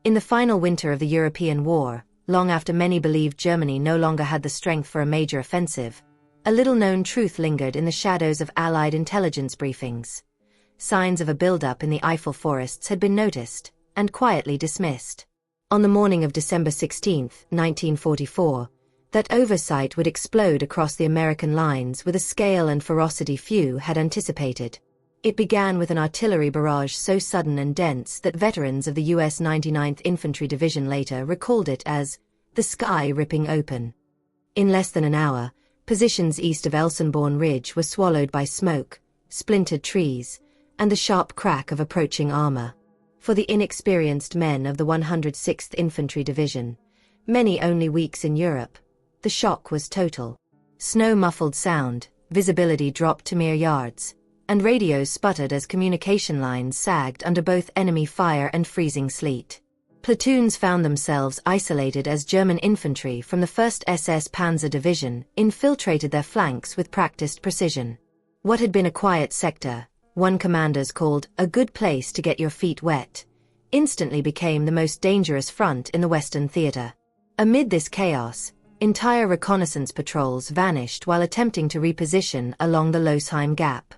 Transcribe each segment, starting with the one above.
In the final winter of the European War, long after many believed Germany no longer had the strength for a major offensive, a little-known truth lingered in the shadows of Allied intelligence briefings. Signs of a buildup in the Eiffel forests had been noticed, and quietly dismissed. On the morning of December 16, 1944, that oversight would explode across the American lines with a scale and ferocity few had anticipated. It began with an artillery barrage so sudden and dense that veterans of the U.S. 99th Infantry Division later recalled it as the sky ripping open. In less than an hour, positions east of Elsenborn Ridge were swallowed by smoke, splintered trees, and the sharp crack of approaching armor. For the inexperienced men of the 106th Infantry Division, many only weeks in Europe, the shock was total. Snow muffled sound, visibility dropped to mere yards, and radios sputtered as communication lines sagged under both enemy fire and freezing sleet. Platoons found themselves isolated as German infantry from the 1st SS Panzer Division infiltrated their flanks with practiced precision. What had been a quiet sector, one commanders called a good place to get your feet wet, instantly became the most dangerous front in the Western theater. Amid this chaos, entire reconnaissance patrols vanished while attempting to reposition along the Losheim Gap.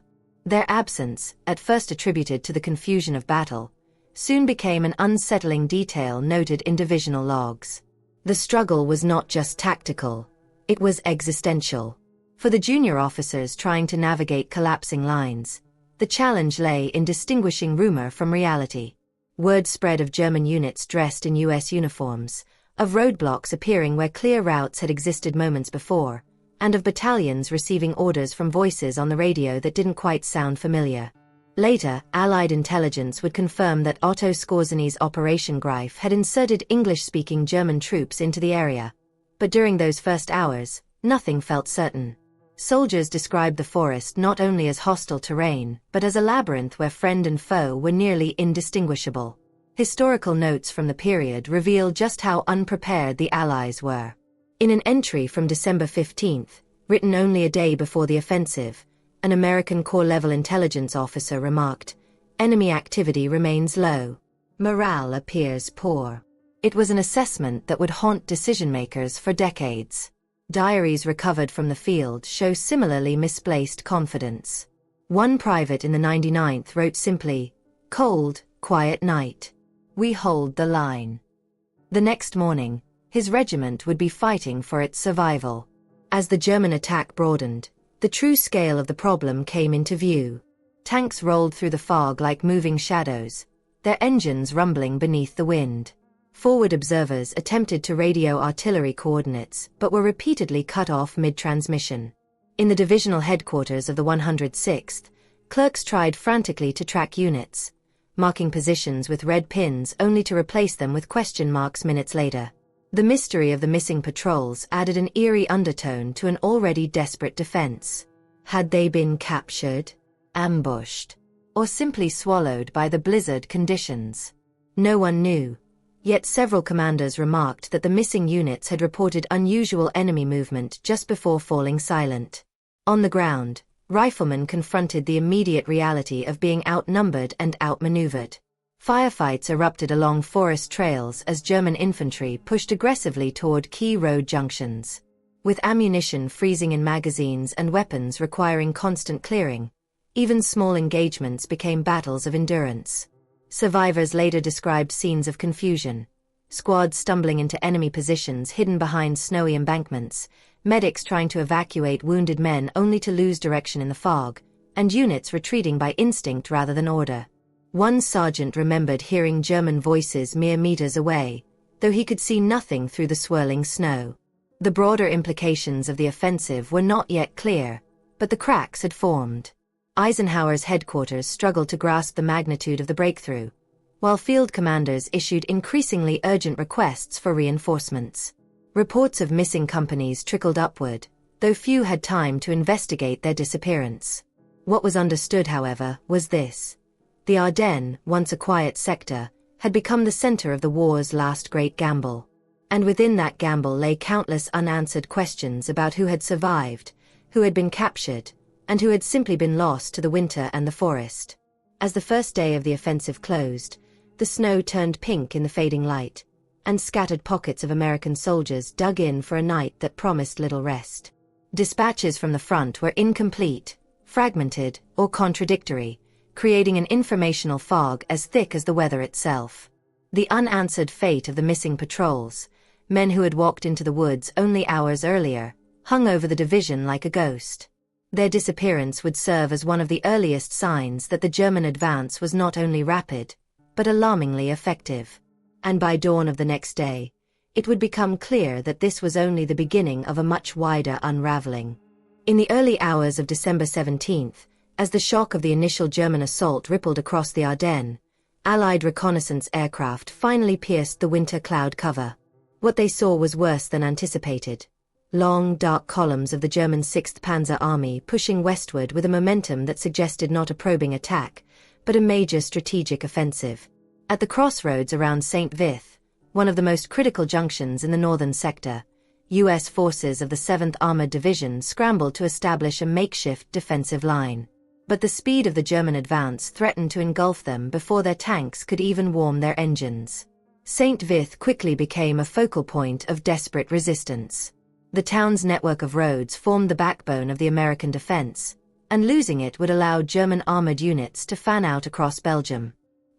Their absence, at first attributed to the confusion of battle, soon became an unsettling detail noted in divisional logs. The struggle was not just tactical, it was existential. For the junior officers trying to navigate collapsing lines, the challenge lay in distinguishing rumor from reality. Word spread of German units dressed in U.S. uniforms, of roadblocks appearing where clear routes had existed moments before, and of battalions receiving orders from voices on the radio that didn't quite sound familiar. Later, Allied intelligence would confirm that Otto Skorzony's Operation Greif had inserted English-speaking German troops into the area. But during those first hours, nothing felt certain. Soldiers described the forest not only as hostile terrain, but as a labyrinth where friend and foe were nearly indistinguishable. Historical notes from the period reveal just how unprepared the Allies were. In an entry from December 15, written only a day before the offensive, an American corps-level intelligence officer remarked, "Enemy activity remains low. Morale appears poor." It was an assessment that would haunt decision-makers for decades. Diaries recovered from the field show similarly misplaced confidence. One private in the 99th wrote simply, "Cold, quiet night. We hold the line." The next morning, his regiment would be fighting for its survival. As the German attack broadened, the true scale of the problem came into view. Tanks rolled through the fog like moving shadows, their engines rumbling beneath the wind. Forward observers attempted to radio artillery coordinates but were repeatedly cut off mid-transmission. In the divisional headquarters of the 106th, clerks tried frantically to track units, marking positions with red pins only to replace them with question marks minutes later. The mystery of the missing patrols added an eerie undertone to an already desperate defense. Had they been captured, ambushed, or simply swallowed by the blizzard conditions? No one knew. Yet several commanders remarked that the missing units had reported unusual enemy movement just before falling silent. On the ground, riflemen confronted the immediate reality of being outnumbered and outmaneuvered. Firefights erupted along forest trails as German infantry pushed aggressively toward key road junctions. With ammunition freezing in magazines and weapons requiring constant clearing, even small engagements became battles of endurance. Survivors later described scenes of confusion. Squads stumbling into enemy positions hidden behind snowy embankments, medics trying to evacuate wounded men only to lose direction in the fog, and units retreating by instinct rather than order. One sergeant remembered hearing German voices mere meters away, though he could see nothing through the swirling snow. The broader implications of the offensive were not yet clear, but the cracks had formed. Eisenhower's headquarters struggled to grasp the magnitude of the breakthrough, while field commanders issued increasingly urgent requests for reinforcements. Reports of missing companies trickled upward, though few had time to investigate their disappearance. What was understood, however, was this. The Ardennes, once a quiet sector, had become the center of the war's last great gamble. And within that gamble lay countless unanswered questions about who had survived, who had been captured, and who had simply been lost to the winter and the forest. As the first day of the offensive closed, The snow turned pink in the fading light, and scattered pockets of American soldiers dug in for a night that promised little rest. Dispatches from the front were incomplete, fragmented, or contradictory, creating an informational fog as thick as the weather itself. The unanswered fate of the missing patrols, men who had walked into the woods only hours earlier, hung over the division like a ghost. Their disappearance would serve as one of the earliest signs that the German advance was not only rapid, but alarmingly effective. And by dawn of the next day, it would become clear that this was only the beginning of a much wider unraveling. In the early hours of December 17th, as the shock of the initial German assault rippled across the Ardennes, Allied reconnaissance aircraft finally pierced the winter cloud cover. What they saw was worse than anticipated. Long, dark columns of the German 6th Panzer Army pushing westward with a momentum that suggested not a probing attack, but a major strategic offensive. At the crossroads around St. Vith, one of the most critical junctions in the northern sector, U.S. forces of the 7th Armored Division scrambled to establish a makeshift defensive line. But the speed of the German advance threatened to engulf them before their tanks could even warm their engines. St. Vith quickly became a focal point of desperate resistance. The town's network of roads formed the backbone of the American defense, and losing it would allow German armored units to fan out across Belgium.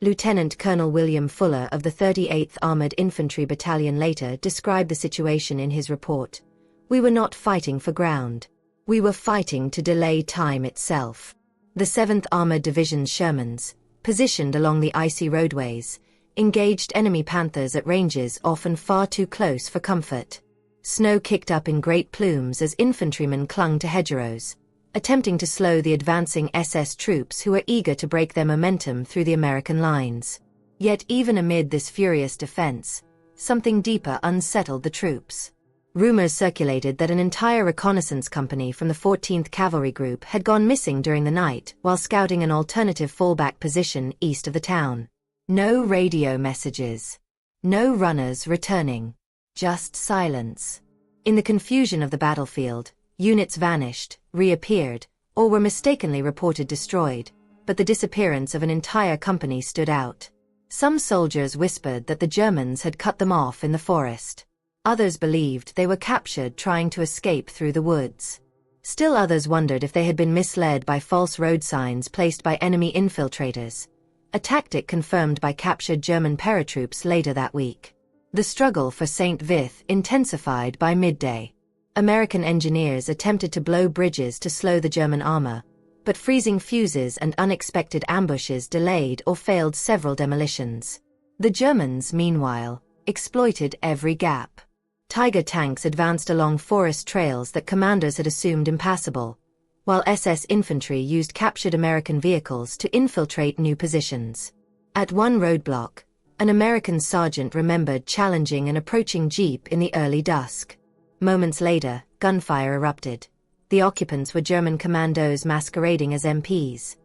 Lieutenant Colonel William Fuller of the 38th Armored Infantry Battalion later described the situation in his report. "We were not fighting for ground. We were fighting to delay time itself." The 7th Armored Division's Shermans, positioned along the icy roadways, engaged enemy Panthers at ranges often far too close for comfort. Snow kicked up in great plumes as infantrymen clung to hedgerows, attempting to slow the advancing SS troops who were eager to break their momentum through the American lines. Yet even amid this furious defense, something deeper unsettled the troops. Rumors circulated that an entire reconnaissance company from the 14th Cavalry Group had gone missing during the night while scouting an alternative fallback position east of the town. No radio messages. No runners returning. Just silence. In the confusion of the battlefield, units vanished, reappeared, or were mistakenly reported destroyed, but the disappearance of an entire company stood out. Some soldiers whispered that the Germans had cut them off in the forest. Others believed they were captured trying to escape through the woods. Still others wondered if they had been misled by false road signs placed by enemy infiltrators, a tactic confirmed by captured German paratroops later that week. The struggle for St. Vith intensified by midday. American engineers attempted to blow bridges to slow the German armor, but freezing fuses and unexpected ambushes delayed or failed several demolitions. The Germans, meanwhile, exploited every gap. Tiger tanks advanced along forest trails that commanders had assumed impassable, while SS infantry used captured American vehicles to infiltrate new positions. At one roadblock, an American sergeant remembered challenging an approaching jeep in the early dusk. Moments later, gunfire erupted. The occupants were German commandos masquerading as MPs.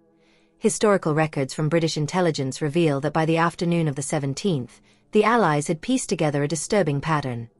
Historical records from British intelligence reveal that by the afternoon of the 17th, the Allies had pieced together a disturbing pattern.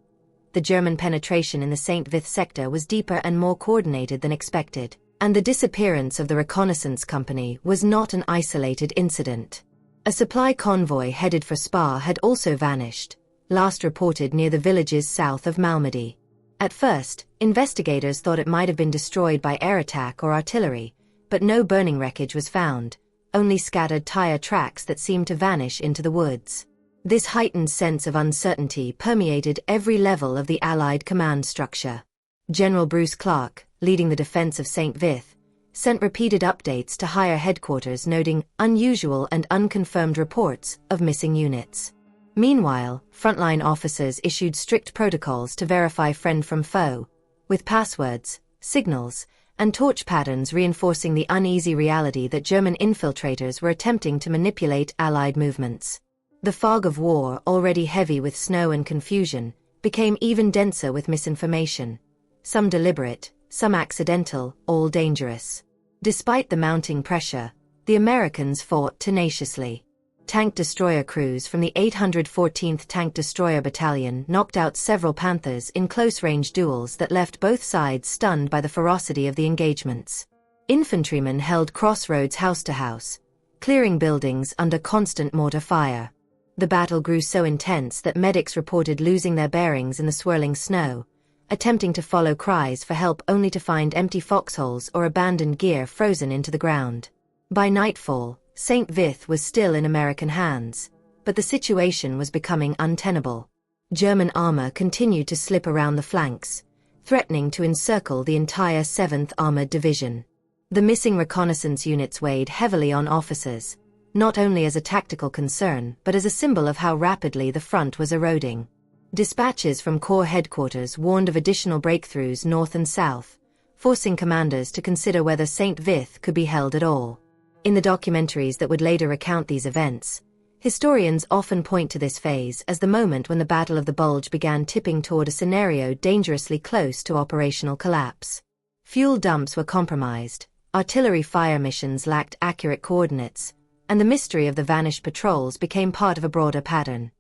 The German penetration in the St. Vith sector was deeper and more coordinated than expected, and the disappearance of the reconnaissance company was not an isolated incident. A supply convoy headed for Spa had also vanished, last reported near the villages south of Malmedy. At first, investigators thought it might have been destroyed by air attack or artillery, but no burning wreckage was found, only scattered tire tracks that seemed to vanish into the woods. This heightened sense of uncertainty permeated every level of the Allied command structure. General Bruce Clark, leading the defense of St. Vith, sent repeated updates to higher headquarters noting unusual and unconfirmed reports of missing units. Meanwhile, frontline officers issued strict protocols to verify friend from foe, with passwords, signals, and torch patterns reinforcing the uneasy reality that German infiltrators were attempting to manipulate Allied movements. The fog of war, already heavy with snow and confusion, became even denser with misinformation. Some deliberate, some accidental, all dangerous. Despite the mounting pressure, the Americans fought tenaciously. Tank destroyer crews from the 814th Tank Destroyer Battalion knocked out several Panthers in close-range duels that left both sides stunned by the ferocity of the engagements. Infantrymen held crossroads house to house, clearing buildings under constant mortar fire. The battle grew so intense that medics reported losing their bearings in the swirling snow, attempting to follow cries for help only to find empty foxholes or abandoned gear frozen into the ground. By nightfall, St. Vith was still in American hands, but the situation was becoming untenable. German armor continued to slip around the flanks, threatening to encircle the entire 7th Armored Division. The missing reconnaissance units weighed heavily on officers, not only as a tactical concern but as a symbol of how rapidly the front was eroding. Dispatches from Corps headquarters warned of additional breakthroughs north and south, forcing commanders to consider whether St. Vith could be held at all. In the documentaries that would later recount these events, historians often point to this phase as the moment when the Battle of the Bulge began tipping toward a scenario dangerously close to operational collapse. Fuel dumps were compromised, artillery fire missions lacked accurate coordinates, and the mystery of the vanished patrols became part of a broader pattern.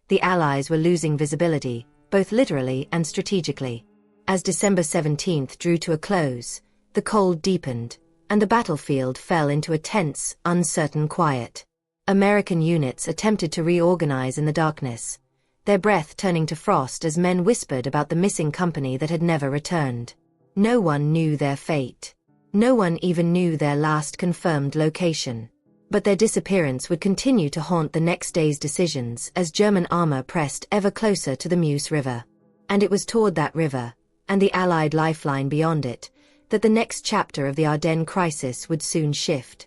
The Allies were losing visibility, both literally and strategically. As December 17th drew to a close, the cold deepened, and the battlefield fell into a tense, uncertain quiet. American units attempted to reorganize in the darkness, their breath turning to frost as men whispered about the missing company that had never returned. No one knew their fate. No one even knew their last confirmed location. But their disappearance would continue to haunt the next day's decisions as German armor pressed ever closer to the Meuse River. And it was toward that river, and the Allied lifeline beyond it, that the next chapter of the Ardennes crisis would soon shift.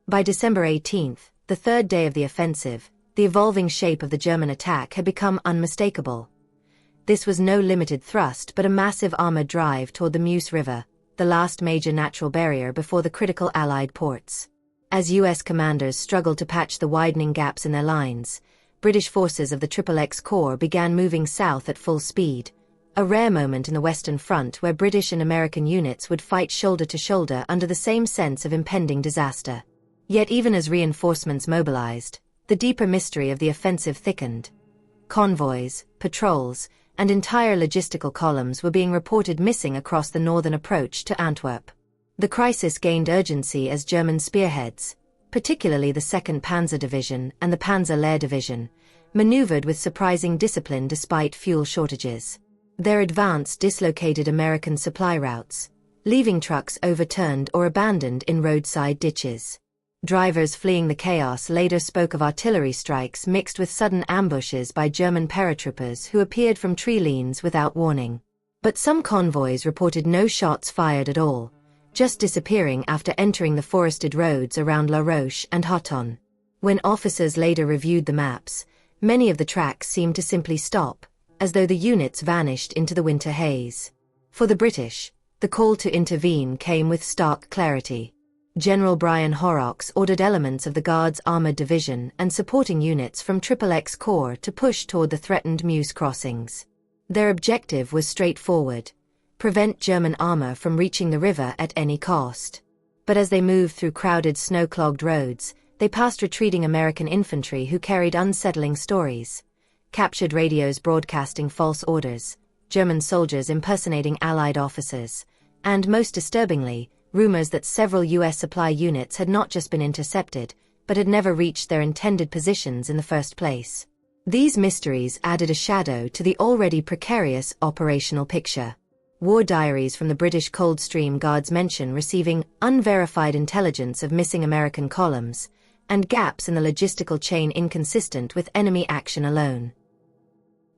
By December 18th, the third day of the offensive, the evolving shape of the German attack had become unmistakable. This was no limited thrust but a massive armored drive toward the Meuse River, the last major natural barrier before the critical Allied ports. As U.S. commanders struggled to patch the widening gaps in their lines, British forces of the XXX Corps began moving south at full speed, a rare moment in the Western Front where British and American units would fight shoulder to shoulder under the same sense of impending disaster. Yet even as reinforcements mobilized, the deeper mystery of the offensive thickened. Convoys, patrols, and entire logistical columns were being reported missing across the northern approach to Antwerp. The crisis gained urgency as German spearheads, particularly the 2nd Panzer Division and the Panzer Lehr Division, maneuvered with surprising discipline despite fuel shortages. Their advance dislocated American supply routes, leaving trucks overturned or abandoned in roadside ditches. Drivers fleeing the chaos later spoke of artillery strikes mixed with sudden ambushes by German paratroopers who appeared from tree lanes without warning. But some convoys reported no shots fired at all, just disappearing after entering the forested roads around La Roche and Hauton. When officers later reviewed the maps, many of the tracks seemed to simply stop, as though the units vanished into the winter haze. For the British, the call to intervene came with stark clarity. General Brian Horrocks ordered elements of the Guards Armored Division and supporting units from XXX Corps to push toward the threatened Meuse crossings. Their objective was straightforward: prevent German armor from reaching the river at any cost. But as they moved through crowded snow-clogged roads, they passed retreating American infantry who carried unsettling stories. Captured radios broadcasting false orders, German soldiers impersonating Allied officers, and most disturbingly, rumors that several U.S. supply units had not just been intercepted, but had never reached their intended positions in the first place. These mysteries added a shadow to the already precarious operational picture. War diaries from the British Coldstream Guards mention receiving unverified intelligence of missing American columns, and gaps in the logistical chain inconsistent with enemy action alone.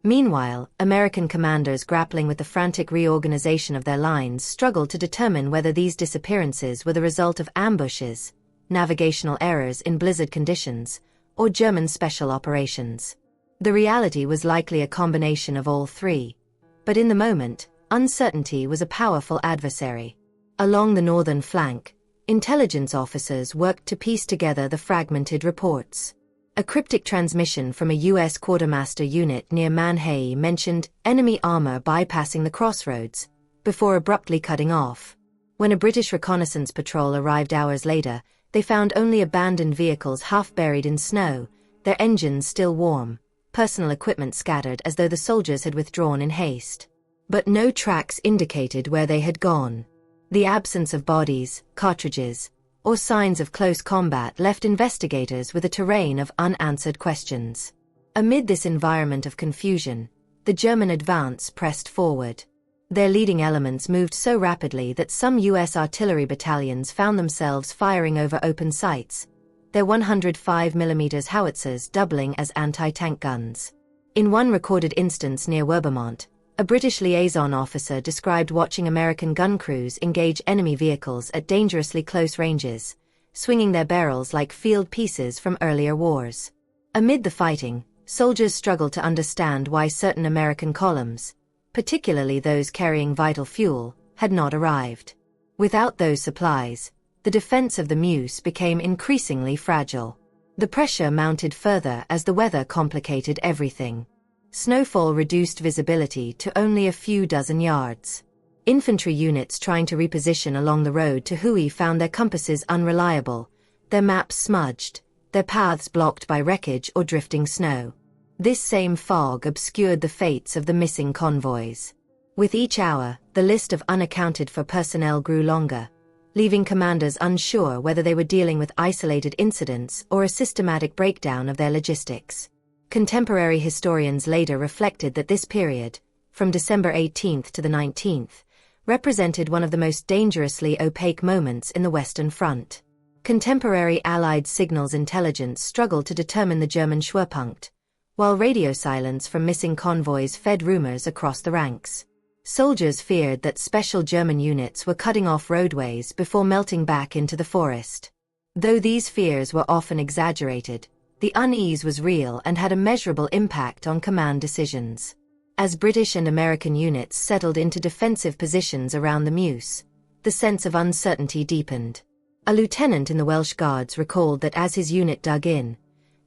Meanwhile, American commanders grappling with the frantic reorganization of their lines struggled to determine whether these disappearances were the result of ambushes, navigational errors in blizzard conditions, or German special operations. The reality was likely a combination of all three. But in the moment, uncertainty was a powerful adversary. Along the northern flank, intelligence officers worked to piece together the fragmented reports. A cryptic transmission from a U.S. quartermaster unit near Manhay mentioned enemy armor bypassing the crossroads, before abruptly cutting off. When a British reconnaissance patrol arrived hours later, they found only abandoned vehicles half buried in snow, their engines still warm, personal equipment scattered as though the soldiers had withdrawn in haste. But no tracks indicated where they had gone. The absence of bodies, cartridges, or signs of close combat left investigators with a terrain of unanswered questions. Amid this environment of confusion, the German advance pressed forward. Their leading elements moved so rapidly that some U.S. artillery battalions found themselves firing over open sights, their 105mm howitzers doubling as anti-tank guns. In one recorded instance near Werbermont, a British liaison officer described watching American gun crews engage enemy vehicles at dangerously close ranges, swinging their barrels like field pieces from earlier wars. Amid the fighting, soldiers struggled to understand why certain American columns, particularly those carrying vital fuel, had not arrived. Without those supplies, the defense of the Meuse became increasingly fragile. The pressure mounted further as the weather complicated everything. Snowfall reduced visibility to only a few dozen yards. Infantry units trying to reposition along the road to WWII found their compasses unreliable, their maps smudged, their paths blocked by wreckage or drifting snow. This same fog obscured the fates of the missing convoys. With each hour, the list of unaccounted-for personnel grew longer, leaving commanders unsure whether they were dealing with isolated incidents or a systematic breakdown of their logistics. Contemporary historians later reflected that this period, from December 18th to the 19th, represented one of the most dangerously opaque moments in the Western Front. Contemporary Allied signals intelligence struggled to determine the German Schwerpunkt, while radio silence from missing convoys fed rumors across the ranks. Soldiers feared that special German units were cutting off roadways before melting back into the forest. Though these fears were often exaggerated, the unease was real and had a measurable impact on command decisions. As British and American units settled into defensive positions around the Meuse, the sense of uncertainty deepened. A lieutenant in the Welsh Guards recalled that as his unit dug in,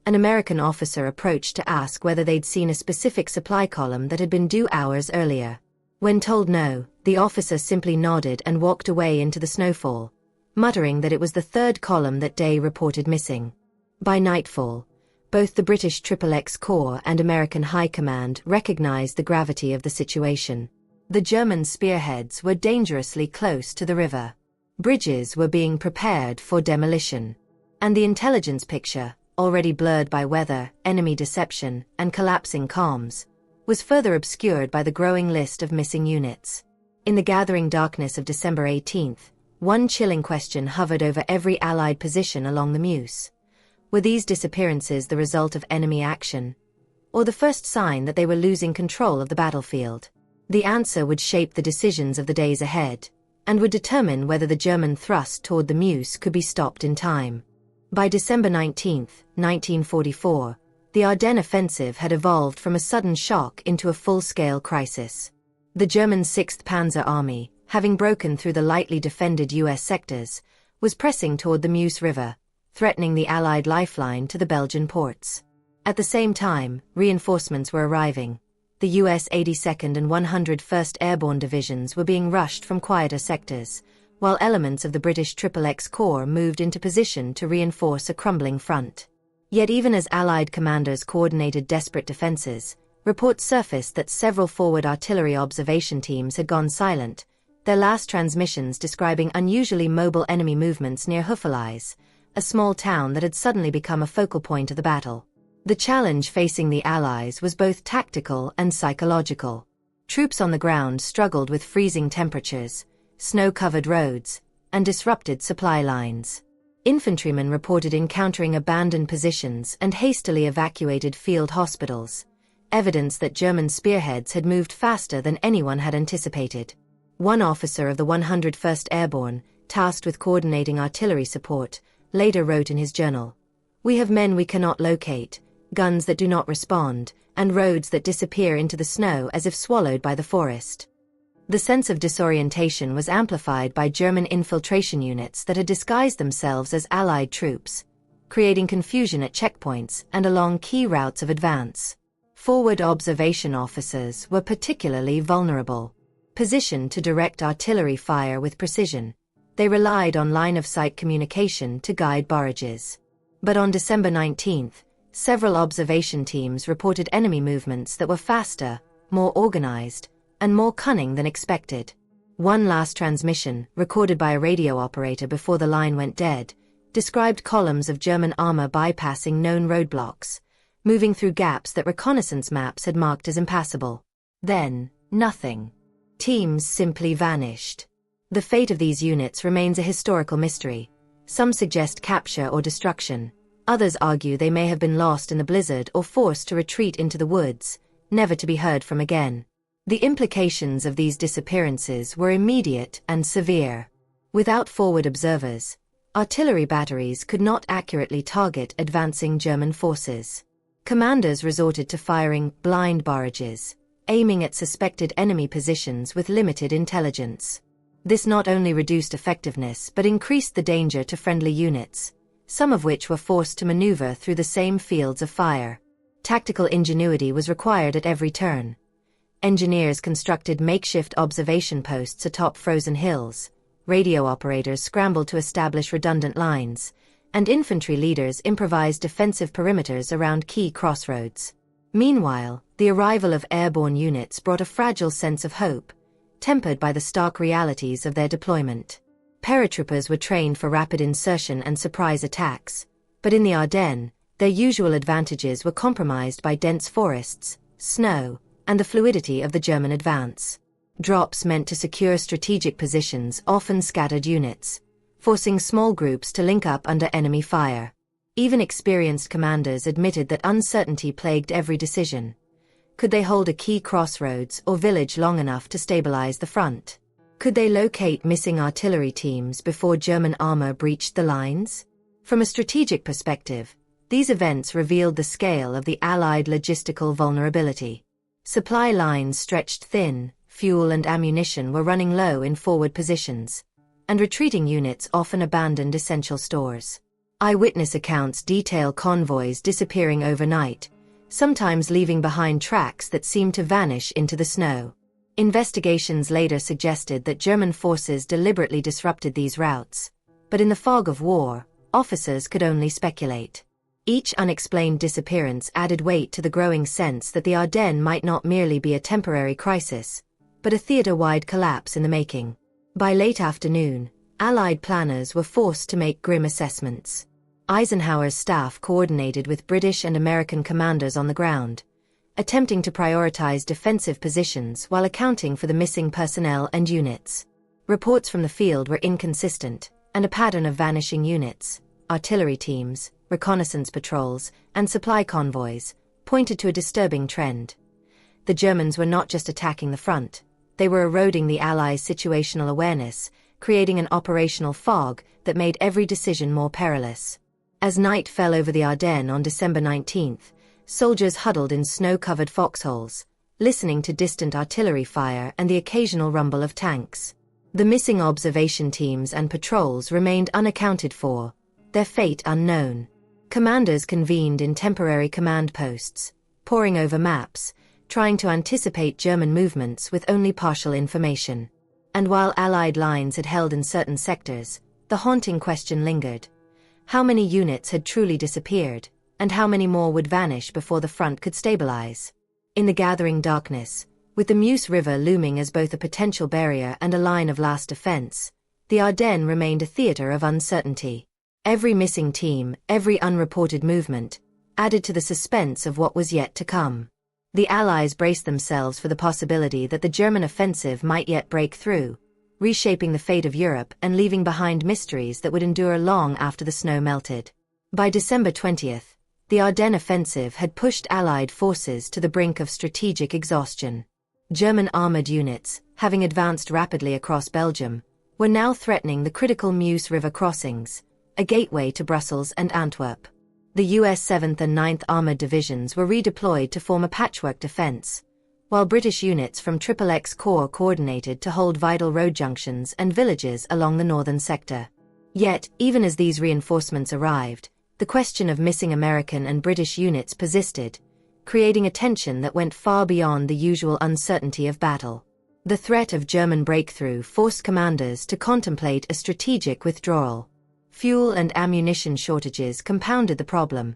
an American officer approached to ask whether they'd seen a specific supply column that had been due hours earlier. When told no, the officer simply nodded and walked away into the snowfall, muttering that it was the third column that day reported missing. By nightfall, both the British XXX Corps and American High Command recognized the gravity of the situation. The German spearheads were dangerously close to the river. Bridges were being prepared for demolition. And the intelligence picture, already blurred by weather, enemy deception, and collapsing comms, was further obscured by the growing list of missing units. In the gathering darkness of December 18th, one chilling question hovered over every Allied position along the Meuse. Were these disappearances the result of enemy action, or the first sign that they were losing control of the battlefield? The answer would shape the decisions of the days ahead, and would determine whether the German thrust toward the Meuse could be stopped in time. By December 19, 1944, the Ardennes offensive had evolved from a sudden shock into a full-scale crisis. The German 6th Panzer Army, having broken through the lightly defended U.S. sectors, was pressing toward the Meuse River, threatening the Allied lifeline to the Belgian ports. At the same time, reinforcements were arriving. The U.S. 82nd and 101st Airborne Divisions were being rushed from quieter sectors, while elements of the British XXX Corps moved into position to reinforce a crumbling front. Yet even as Allied commanders coordinated desperate defenses, reports surfaced that several forward artillery observation teams had gone silent, their last transmissions describing unusually mobile enemy movements near Houffalize, a small town that had suddenly become a focal point of the battle. The challenge facing the Allies was both tactical and psychological. Troops on the ground struggled with freezing temperatures, snow-covered roads, and disrupted supply lines. Infantrymen reported encountering abandoned positions and hastily evacuated field hospitals, evidence that German spearheads had moved faster than anyone had anticipated. One officer of the 101st Airborne, tasked with coordinating artillery support, later wrote in his journal, "We have men we cannot locate, guns that do not respond, and roads that disappear into the snow as if swallowed by the forest." The sense of disorientation was amplified by German infiltration units that had disguised themselves as Allied troops, creating confusion at checkpoints and along key routes of advance. Forward observation officers were particularly vulnerable. Positioned to direct artillery fire with precision, they relied on line-of-sight communication to guide barrages. But on December 19th, several observation teams reported enemy movements that were faster, more organized, and more cunning than expected. One last transmission, recorded by a radio operator before the line went dead, described columns of German armor bypassing known roadblocks, moving through gaps that reconnaissance maps had marked as impassable. Then, nothing. Teams simply vanished. The fate of these units remains a historical mystery. Some suggest capture or destruction. Others argue they may have been lost in the blizzard or forced to retreat into the woods, never to be heard from again. The implications of these disappearances were immediate and severe. Without forward observers, artillery batteries could not accurately target advancing German forces. Commanders resorted to firing blind barrages, aiming at suspected enemy positions with limited intelligence. This not only reduced effectiveness but increased the danger to friendly units, some of which were forced to maneuver through the same fields of fire. Tactical ingenuity was required at every turn. Engineers constructed makeshift observation posts atop frozen hills, radio operators scrambled to establish redundant lines, and infantry leaders improvised defensive perimeters around key crossroads. Meanwhile, the arrival of airborne units brought a fragile sense of hope, tempered by the stark realities of their deployment. Paratroopers were trained for rapid insertion and surprise attacks, but in the Ardennes, their usual advantages were compromised by dense forests, snow, and the fluidity of the German advance. Drops meant to secure strategic positions often scattered units, forcing small groups to link up under enemy fire. Even experienced commanders admitted that uncertainty plagued every decision. Could they hold a key crossroads or village long enough to stabilize the front? Could they locate missing artillery teams before German armor breached the lines? From a strategic perspective, these events revealed the scale of the Allied logistical vulnerability. Supply lines stretched thin, fuel and ammunition were running low in forward positions, and retreating units often abandoned essential stores. Eyewitness accounts detail convoys disappearing overnight, sometimes leaving behind tracks that seemed to vanish into the snow. Investigations later suggested that German forces deliberately disrupted these routes, but in the fog of war, officers could only speculate. Each unexplained disappearance added weight to the growing sense that the Ardennes might not merely be a temporary crisis, but a theater-wide collapse in the making. By late afternoon, Allied planners were forced to make grim assessments. Eisenhower's staff coordinated with British and American commanders on the ground, attempting to prioritize defensive positions while accounting for the missing personnel and units. Reports from the field were inconsistent, and a pattern of vanishing units, artillery teams, reconnaissance patrols, and supply convoys pointed to a disturbing trend. The Germans were not just attacking the front, they were eroding the Allies' situational awareness, creating an operational fog that made every decision more perilous. As night fell over the Ardennes on December 19th, soldiers huddled in snow-covered foxholes, listening to distant artillery fire and the occasional rumble of tanks. The missing observation teams and patrols remained unaccounted for, their fate unknown. Commanders convened in temporary command posts, poring over maps, trying to anticipate German movements with only partial information. And while Allied lines had held in certain sectors, the haunting question lingered. How many units had truly disappeared, and how many more would vanish before the front could stabilize? In the gathering darkness, with the Meuse River looming as both a potential barrier and a line of last defense, the Ardennes remained a theater of uncertainty. Every missing team, every unreported movement, added to the suspense of what was yet to come. The Allies braced themselves for the possibility that the German offensive might yet break through, reshaping the fate of Europe and leaving behind mysteries that would endure long after the snow melted. By December 20th, the Ardennes offensive had pushed Allied forces to the brink of strategic exhaustion. German armored units, having advanced rapidly across Belgium, were now threatening the critical Meuse River crossings, a gateway to Brussels and Antwerp. The US 7th and 9th Armored Divisions were redeployed to form a patchwork defense, while British units from XXX Corps coordinated to hold vital road junctions and villages along the northern sector. Yet, even as these reinforcements arrived, the question of missing American and British units persisted, creating a tension that went far beyond the usual uncertainty of battle. The threat of German breakthrough forced commanders to contemplate a strategic withdrawal. Fuel and ammunition shortages compounded the problem,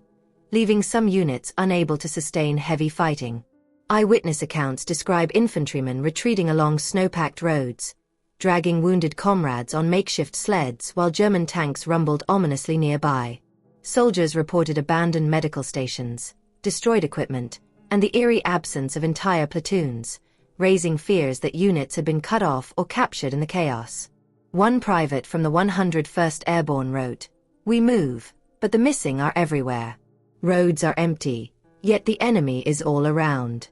leaving some units unable to sustain heavy fighting. Eyewitness accounts describe infantrymen retreating along snow-packed roads, dragging wounded comrades on makeshift sleds while German tanks rumbled ominously nearby. Soldiers reported abandoned medical stations, destroyed equipment, and the eerie absence of entire platoons, raising fears that units had been cut off or captured in the chaos. One private from the 101st Airborne wrote, "We move, but the missing are everywhere. Roads are empty, yet the enemy is all around."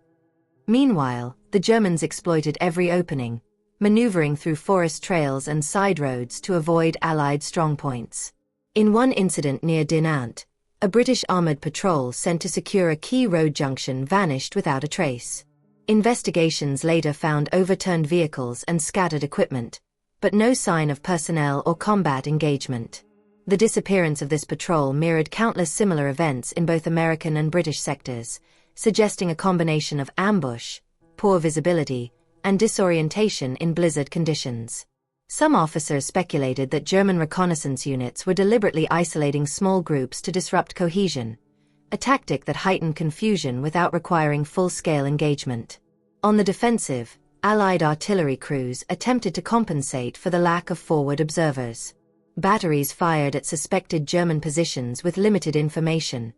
Meanwhile, the Germans exploited every opening, maneuvering through forest trails and side roads to avoid Allied strongpoints. In one incident near Dinant, a British armored patrol sent to secure a key road junction vanished without a trace. Investigations later found overturned vehicles and scattered equipment, but no sign of personnel or combat engagement. The disappearance of this patrol mirrored countless similar events in both American and British sectors, suggesting a combination of ambush, poor visibility, and disorientation in blizzard conditions. Some officers speculated that German reconnaissance units were deliberately isolating small groups to disrupt cohesion, a tactic that heightened confusion without requiring full-scale engagement. On the defensive, Allied artillery crews attempted to compensate for the lack of forward observers. Batteries fired at suspected German positions with limited information,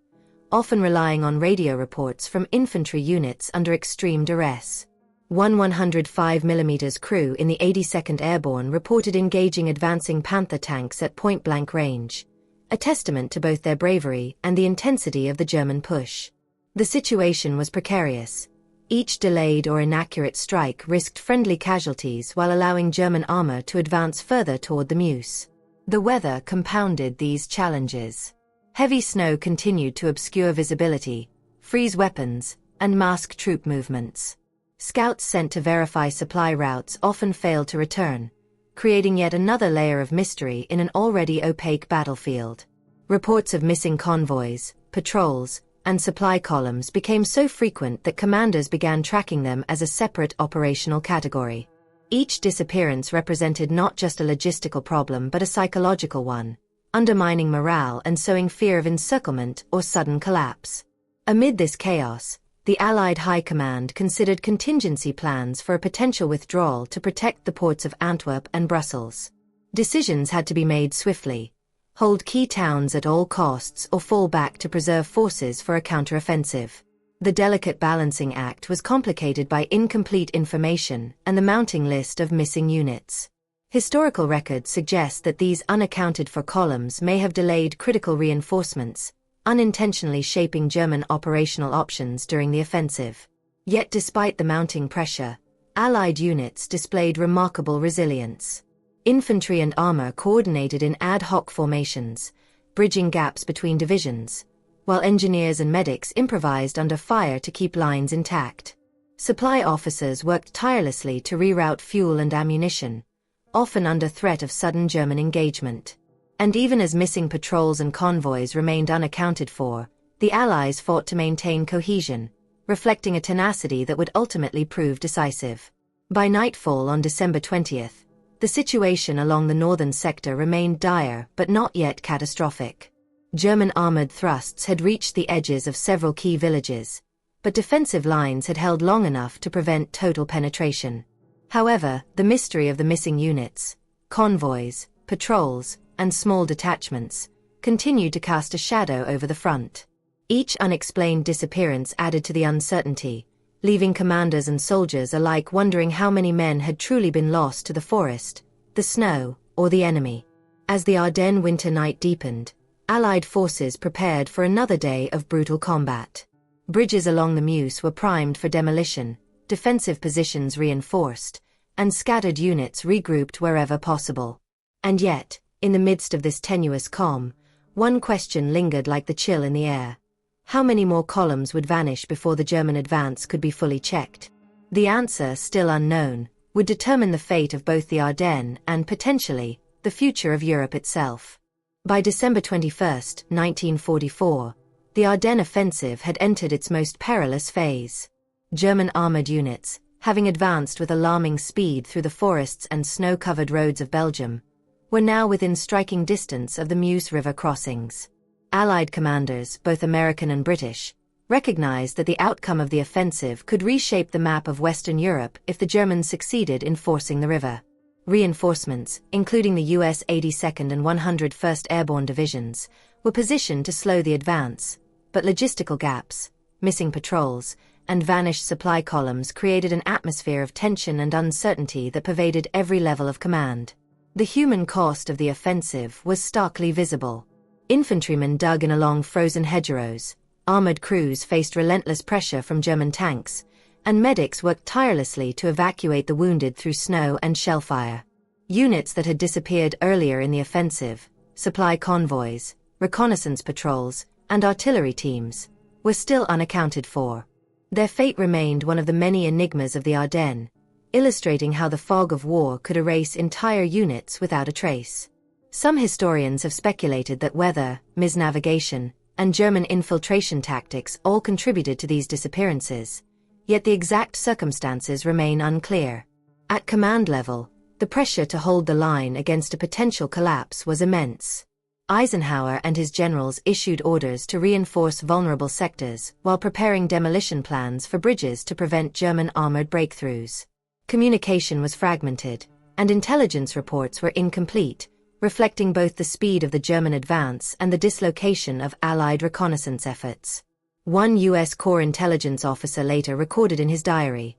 often relying on radio reports from infantry units under extreme duress. One 105mm crew in the 82nd Airborne reported engaging advancing Panther tanks at point-blank range, a testament to both their bravery and the intensity of the German push. The situation was precarious. Each delayed or inaccurate strike risked friendly casualties while allowing German armor to advance further toward the Meuse. The weather compounded these challenges. Heavy snow continued to obscure visibility, freeze weapons, and mask troop movements. Scouts sent to verify supply routes often failed to return, creating yet another layer of mystery in an already opaque battlefield. Reports of missing convoys, patrols, and supply columns became so frequent that commanders began tracking them as a separate operational category. Each disappearance represented not just a logistical problem but a psychological one, undermining morale and sowing fear of encirclement or sudden collapse. Amid this chaos, the Allied High Command considered contingency plans for a potential withdrawal to protect the ports of Antwerp and Brussels. Decisions had to be made swiftly: hold key towns at all costs or fall back to preserve forces for a counteroffensive. The delicate balancing act was complicated by incomplete information and the mounting list of missing units. Historical records suggest that these unaccounted-for columns may have delayed critical reinforcements, unintentionally shaping German operational options during the offensive. Yet despite the mounting pressure, Allied units displayed remarkable resilience. Infantry and armor coordinated in ad hoc formations, bridging gaps between divisions, while engineers and medics improvised under fire to keep lines intact. Supply officers worked tirelessly to reroute fuel and ammunition, often under threat of sudden German engagement. And even as missing patrols and convoys remained unaccounted for, the Allies fought to maintain cohesion, reflecting a tenacity that would ultimately prove decisive. By nightfall on December 20th, the situation along the northern sector remained dire but not yet catastrophic. German armored thrusts had reached the edges of several key villages, but defensive lines had held long enough to prevent total penetration. However, the mystery of the missing units, convoys, patrols, and small detachments continued to cast a shadow over the front. Each unexplained disappearance added to the uncertainty, leaving commanders and soldiers alike wondering how many men had truly been lost to the forest, the snow, or the enemy. As the Ardennes winter night deepened, Allied forces prepared for another day of brutal combat. Bridges along the Meuse were primed for demolition, defensive positions reinforced, and scattered units regrouped wherever possible. And yet, in the midst of this tenuous calm, one question lingered like the chill in the air. How many more columns would vanish before the German advance could be fully checked? The answer, still unknown, would determine the fate of both the Ardennes and, potentially, the future of Europe itself. By December 21, 1944, the Ardennes offensive had entered its most perilous phase. German armored units, having advanced with alarming speed through the forests and snow-covered roads of Belgium, were now within striking distance of the Meuse River crossings. Allied commanders, both American and British, recognized that the outcome of the offensive could reshape the map of Western Europe if the Germans succeeded in forcing the river. Reinforcements, including the US 82nd and 101st Airborne Divisions, were positioned to slow the advance, but logistical gaps, missing patrols, and vanished supply columns created an atmosphere of tension and uncertainty that pervaded every level of command. The human cost of the offensive was starkly visible. Infantrymen dug in along frozen hedgerows, armored crews faced relentless pressure from German tanks, and medics worked tirelessly to evacuate the wounded through snow and shellfire. Units that had disappeared earlier in the offensive, supply convoys, reconnaissance patrols, and artillery teams, were still unaccounted for. Their fate remained one of the many enigmas of the Ardennes, illustrating how the fog of war could erase entire units without a trace. Some historians have speculated that weather, misnavigation, and German infiltration tactics all contributed to these disappearances, yet the exact circumstances remain unclear. At command level, the pressure to hold the line against a potential collapse was immense. Eisenhower and his generals issued orders to reinforce vulnerable sectors while preparing demolition plans for bridges to prevent German armored breakthroughs. Communication was fragmented, and intelligence reports were incomplete, reflecting both the speed of the German advance and the dislocation of Allied reconnaissance efforts. One U.S. Corps intelligence officer later recorded in his diary,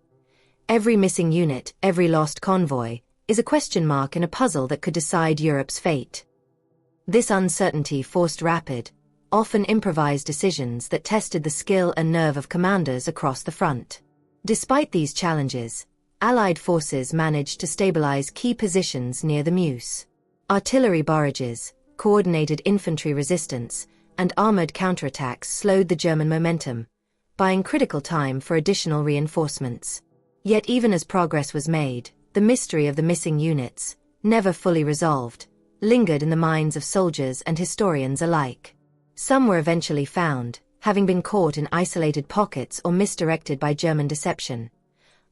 "Every missing unit, every lost convoy, is a question mark in a puzzle that could decide Europe's fate." This uncertainty forced rapid, often improvised decisions that tested the skill and nerve of commanders across the front. Despite these challenges, Allied forces managed to stabilize key positions near the Meuse. Artillery barrages, coordinated infantry resistance, and armored counterattacks slowed the German momentum, buying critical time for additional reinforcements. Yet even as progress was made, the mystery of the missing units, never fully resolved, lingered in the minds of soldiers and historians alike. Some were eventually found, having been caught in isolated pockets or misdirected by German deception.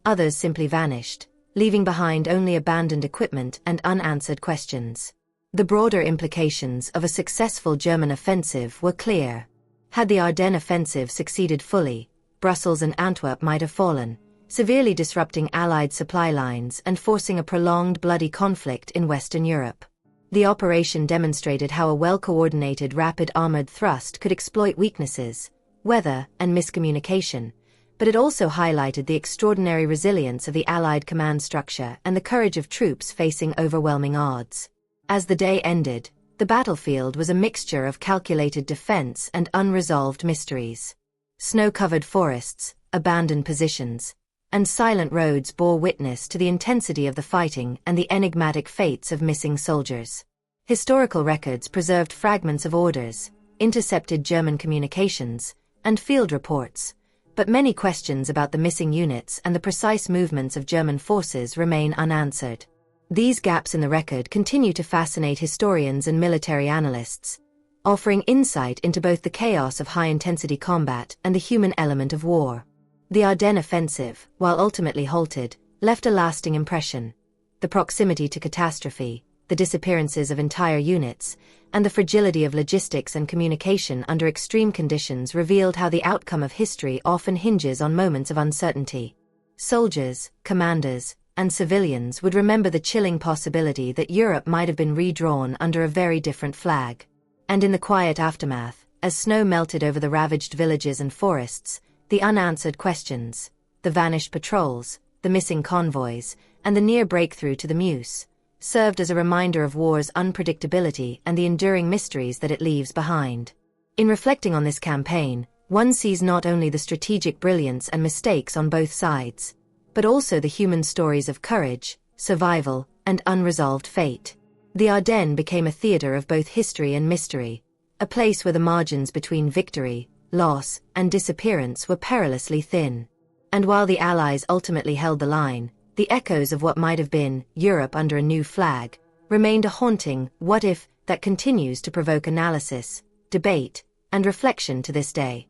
Others simply vanished, leaving behind only abandoned equipment and unanswered questions. The broader implications of a successful German offensive were clear. Had the Ardennes offensive succeeded fully, Brussels and Antwerp might have fallen, severely disrupting Allied supply lines and forcing a prolonged bloody conflict in Western Europe. The operation demonstrated how a well-coordinated rapid armored thrust could exploit weaknesses, weather, and miscommunication, but it also highlighted the extraordinary resilience of the Allied command structure and the courage of troops facing overwhelming odds. As the day ended, the battlefield was a mixture of calculated defense and unresolved mysteries. Snow-covered forests, abandoned positions, and silent roads bore witness to the intensity of the fighting and the enigmatic fates of missing soldiers. Historical records preserved fragments of orders, intercepted German communications, and field reports, but many questions about the missing units and the precise movements of German forces remain unanswered. These gaps in the record continue to fascinate historians and military analysts, offering insight into both the chaos of high-intensity combat and the human element of war. The Ardennes offensive, while ultimately halted, left a lasting impression. The proximity to catastrophe, the disappearances of entire units, and the fragility of logistics and communication under extreme conditions revealed how the outcome of history often hinges on moments of uncertainty. Soldiers, commanders, and civilians would remember the chilling possibility that Europe might have been redrawn under a very different flag. And in the quiet aftermath, as snow melted over the ravaged villages and forests, the unanswered questions, the vanished patrols, the missing convoys, and the near breakthrough to the Meuse, served as a reminder of war's unpredictability and the enduring mysteries that it leaves behind. In reflecting on this campaign, one sees not only the strategic brilliance and mistakes on both sides, but also the human stories of courage, survival, and unresolved fate. The Ardennes became a theater of both history and mystery, a place where the margins between victory, loss, and disappearance were perilously thin. And while the Allies ultimately held the line, the echoes of what might have been Europe under a new flag remained a haunting what-if that continues to provoke analysis, debate, and reflection to this day.